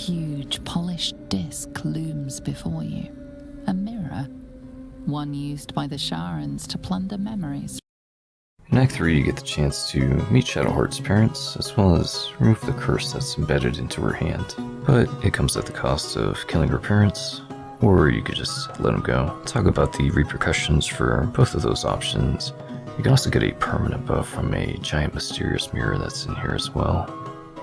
huge polished disc looms before you. A mirror, one used by the Sharans to plunder memories. In Act 3, you get the chance to meet Shadowheart's parents, as well as remove the curse that's embedded into her hand. But it comes at the cost of killing her parents, or you could just let them go. Talk about the repercussions for both of those options. You can also get a permanent buff from a giant mysterious mirror that's in here as well.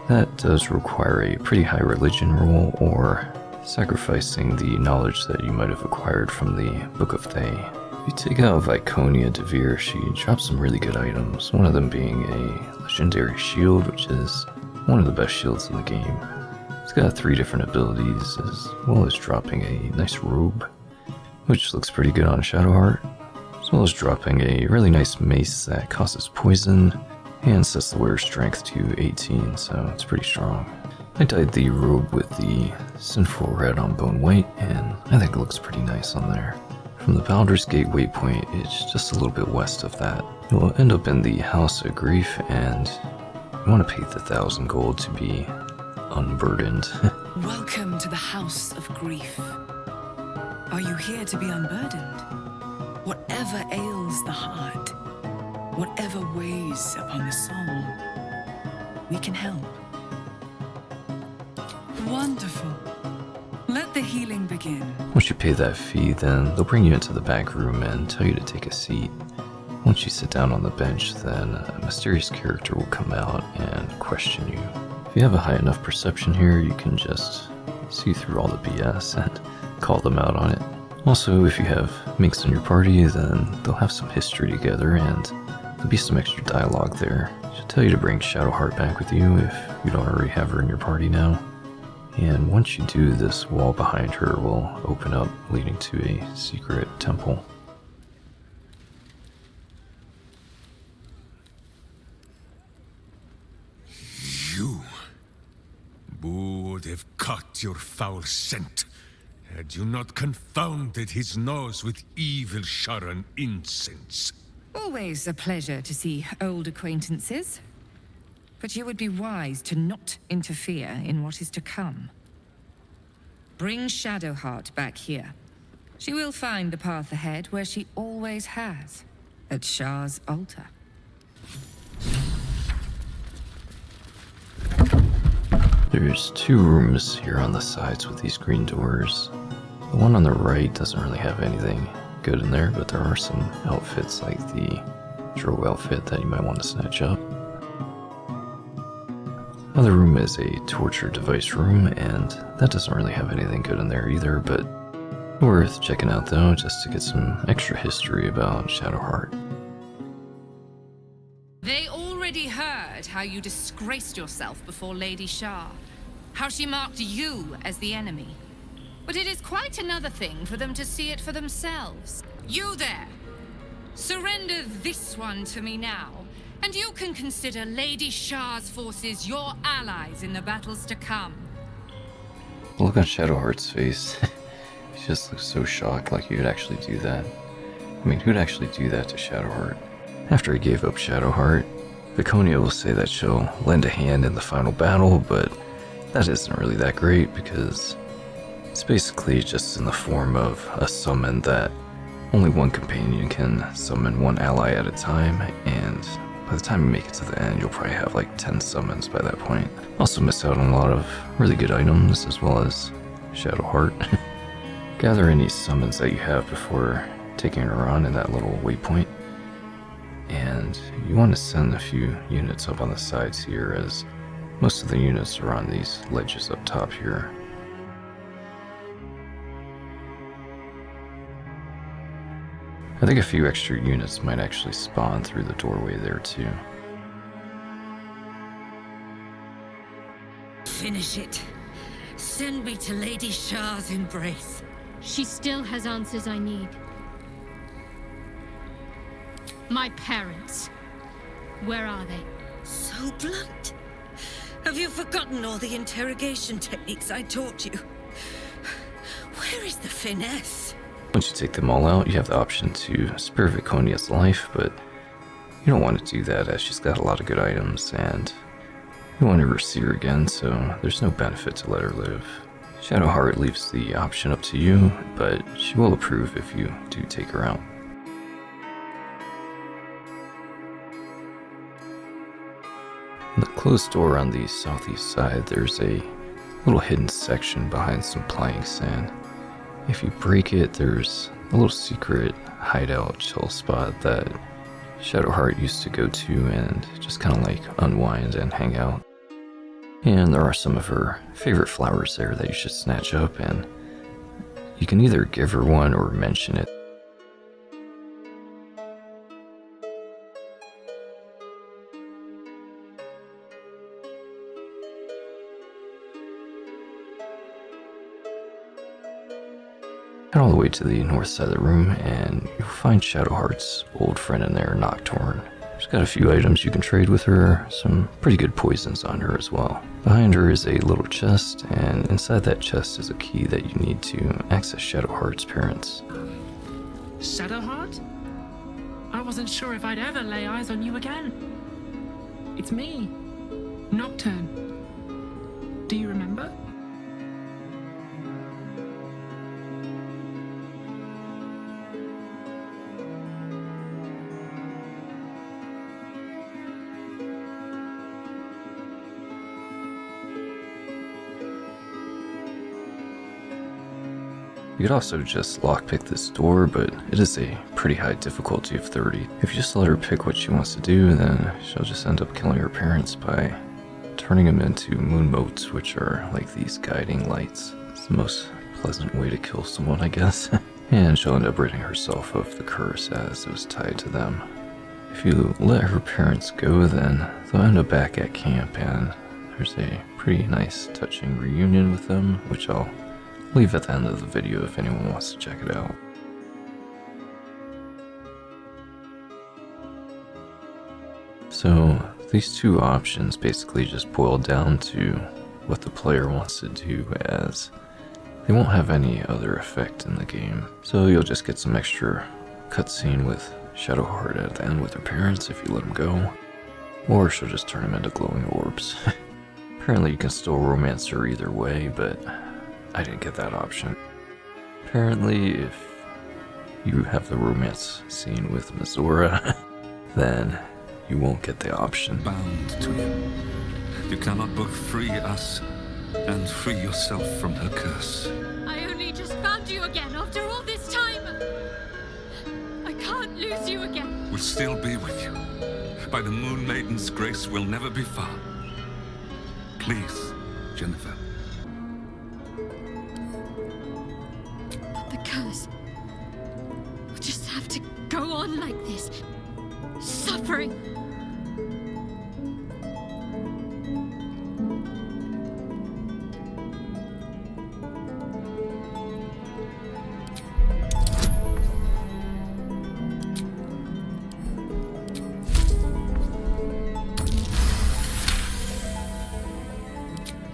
That does require a pretty high religion roll, or sacrificing the knowledge that you might have acquired from the Book of Thay. If you take out Viconia Devere, she drops some really good items, one of them being a legendary shield, which is one of the best shields in the game. It's got 3 different abilities, as well as dropping a nice robe, which looks pretty good on Shadowheart, as well as dropping a really nice mace that causes poison, and sets the wearer's strength to 18, so it's pretty strong. I dyed the robe with the Sinful Red on Bone White, and I think it looks pretty nice on there. From the Baldur's Gate waypoint, it's just a little bit west of that. You'll end up in the House of Grief, and you want to pay the 1,000 gold to be unburdened. Welcome to the House of Grief. Are you here to be unburdened? Whatever ails the heart, whatever weighs upon the soul, we can help. Wonderful. Let the healing begin. Once you pay that fee, then they'll bring you into the back room and tell you to take a seat. Once you sit down on the bench, then a mysterious character will come out and question you. If you have a high enough perception here, you can just see through all the BS and call them out on it. Also, if you have minks in your party, then they'll have some history together and there'll be some extra dialogue there. She'll tell you to bring Shadowheart back with you if you don't already have her in your party now. And once you do, this wall behind her will open up, leading to a secret temple. You would have caught your foul scent had you not confounded his nose with evil Sharan incense. Always a pleasure to see old acquaintances. But you would be wise to not interfere in what is to come. Bring Shadowheart back here. She will find the path ahead where she always has, at Shah's altar. There's 2 rooms here on the sides with these green doors. The one on the right doesn't really have anything good in there, but there are some outfits like the Drow outfit that you might want to snatch up. Another room is a torture device room, and that doesn't really have anything good in there either, but worth checking out though, just to get some extra history about Shadowheart. They already heard how you disgraced yourself before Lady Shah, how she marked you as the enemy. But it is quite another thing for them to see it for themselves. You there! Surrender this one to me now, and you can consider Lady Shah's forces your allies in the battles to come. Look on Shadowheart's face. She just looks so shocked, like you'd actually do that. I mean, who'd actually do that to Shadowheart? After he gave up Shadowheart, Viconia will say that she'll lend a hand in the final battle, but that isn't really that great because it's basically just in the form of a summon that only one companion can summon one ally at a time, and by the time you make it to the end, you'll probably have like 10 summons by that point. Also miss out on a lot of really good items as well as Shadowheart. Gather any summons that you have before taking her on in that little waypoint. And you want to send a few units up on the sides here, as most of the units are on these ledges up top here. I think a few extra units might actually spawn through the doorway there too. Finish it. Send me to Lady Shah's embrace. She still has answers I need. My parents. Where are they? So blunt. Have you forgotten all the interrogation techniques I taught you? Where is the finesse? Once you take them all out, you have the option to spare Viconia's life, but you don't want to do that as she's got a lot of good items, and You won't ever see her again, so there's no benefit to let her live. Shadowheart leaves the option up to you, but she will approve if you do take her out. In the closed door on the southeast side, there's a little hidden section behind some plying sand. If you break it, there's a little secret hideout chill spot that Shadowheart used to go to and just kind of like unwind and hang out. And there are some of her favorite flowers there that you should snatch up, and you can either give her one or mention it. Head all the way to the north side of the room, and you'll find Shadowheart's old friend in there, Nocturne. She's got a few items you can trade with her, some pretty good poisons on her as well. Behind her is a little chest, and inside that chest is a key that you need to access Shadowheart's parents. Shadowheart? I wasn't sure if I'd ever lay eyes on you again. It's me, Nocturne. Do you remember? You could also just lockpick this door, but it is a pretty high difficulty of 30. If you just let her pick what she wants to do, then she'll just end up killing her parents by turning them into moon motes, which are like these guiding lights. It's the most pleasant way to kill someone, I guess. And she'll end up ridding herself of the curse as it was tied to them. If you let her parents go, then they'll end up back at camp, and there's a pretty nice touching reunion with them, which I'll leave at the end of the video if anyone wants to check it out. So these two options basically just boil down to what the player wants to do, as they won't have any other effect in the game. So you'll just get some extra cutscene with Shadowheart at the end with her parents if you let them go, or she'll just turn them into glowing orbs. Apparently you can still romance her either way, but I didn't get that option. Apparently, if you have the romance scene with Mizora, then you won't get the option. Bound to you. You cannot both free us and free yourself from her curse. I only just found you again after all this time. I can't lose you again. We'll still be with you. By the Moon Maiden's grace, we'll never be far. Please, Jennifer. The curse will just have to go on like this. Suffering.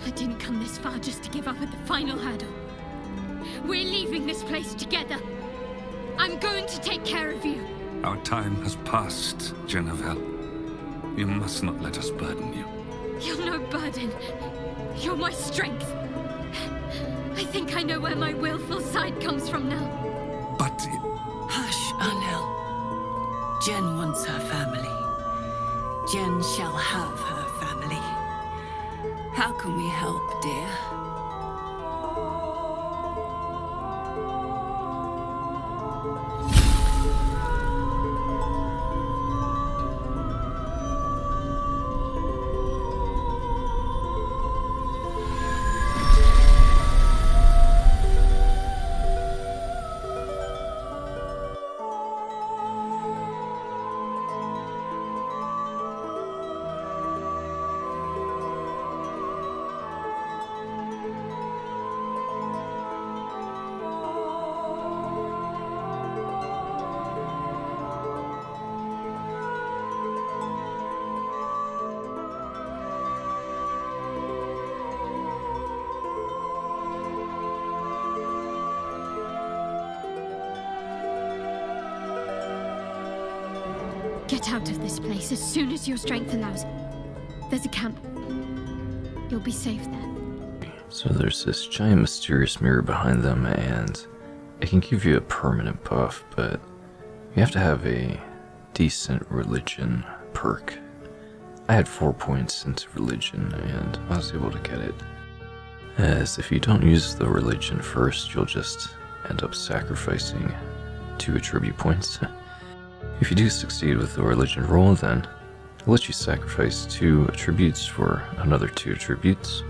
I didn't come this far just to give up at the final hurdle. We're leaving this place together. I'm going to take care of you. Our time has passed, Jennifer. You must not let us burden you. You're no burden. You're my strength. I think I know where my willful side comes from now. But Hush, Arnel. Jen wants her family. Jen shall have her family. How can we help, dear? Get out of this place as soon as your strength allows. There's a camp. You'll be safe there. So there's this giant mysterious mirror behind them, and it can give you a permanent buff, but you have to have a decent religion perk. I had 4 points into religion, and I was able to get it. As if you don't use the religion first, you'll just end up sacrificing 2 attribute points. If you do succeed with the religion roll, then it'll let you sacrifice 2 attributes for another 2 attributes.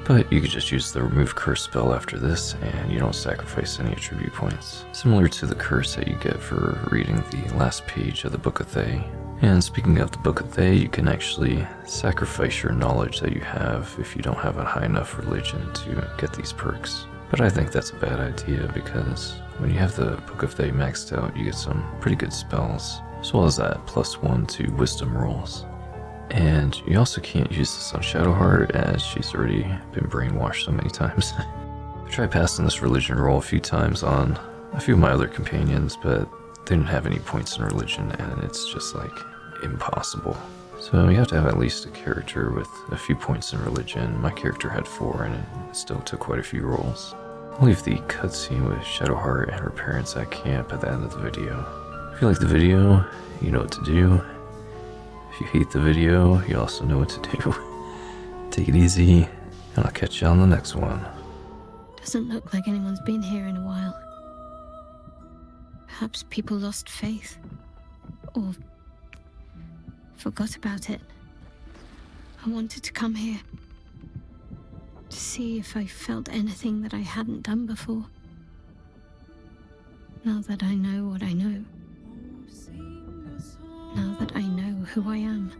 But you could just use the remove curse spell after this, and you don't sacrifice any attribute points. Similar to the curse that you get for reading the last page of the Book of Thay. And speaking of the Book of Thay, you can actually sacrifice your knowledge that you have if you don't have a high enough religion to get these perks. But I think that's a bad idea, because when you have the Book of Thay maxed out, you get some pretty good spells, as well as that +1 to wisdom rolls. And you also can't use this on Shadowheart, as she's already been brainwashed so many times. I've tried passing this religion roll a few times on a few of my other companions, but they didn't have any points in religion, and it's just like impossible. So you have to have at least a character with a few points in religion. My character had 4, and it still took quite a few rolls. I'll leave the cutscene with Shadowheart and her parents at camp at the end of the video. If you like the video, you know what to do. If you hate the video, you also know what to do. Take it easy, and I'll catch you on the next one. Doesn't look like anyone's been here in a while. Perhaps people lost faith. Or forgot about it. I wanted to come here to see if I felt anything that I hadn't done before. Now that I know what I know. Now that I know who I am.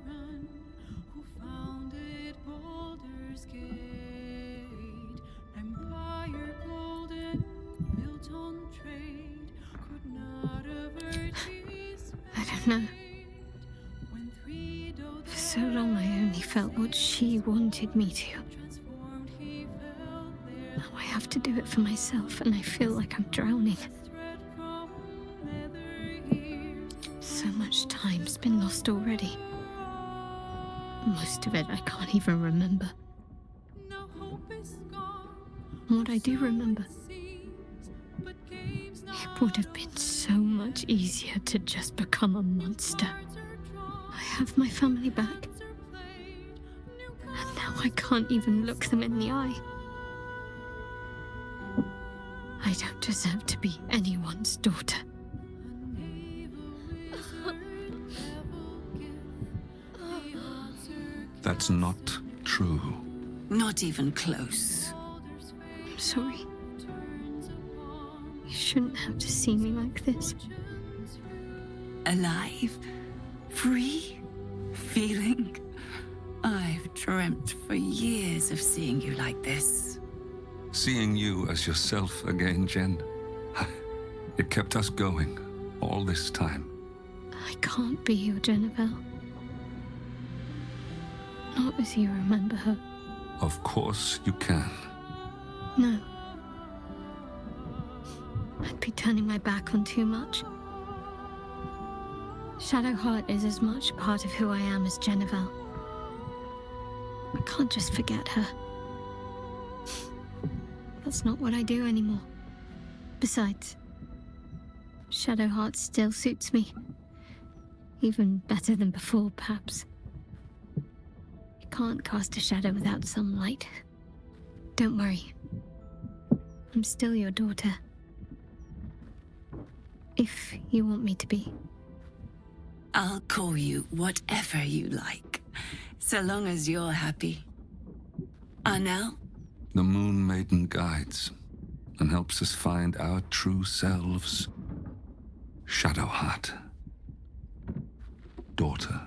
I don't know. For so long I only felt what she wanted me to. Now I have to do it for myself, and I feel like I'm drowning. So much time's been lost already. Most of it I can't even remember. And what I do remember, it would have been so much easier to just become a monster. I have my family back. And now I can't even look them in the eye. I don't deserve to be anyone's daughter. That's not true. Not even close. I'm sorry. You shouldn't have to see me like this. Alive? Free? Feeling? I've dreamt for years of seeing you like this. Seeing you as yourself again, Jen. It kept us going all this time. I can't be your Jennifer. Not as you remember her. Of course you can. No. I'd be turning my back on too much. Shadowheart is as much a part of who I am as Jennifer. I can't just forget her. That's not what I do anymore. Besides, Shadowheart still suits me. Even better than before, perhaps. You can't cast a shadow without some light. Don't worry. I'm still your daughter. If you want me to be. I'll call you whatever you like, so long as you're happy. Arnell? The Moon Maiden guides and helps us find our true selves. Shadowheart. Daughter.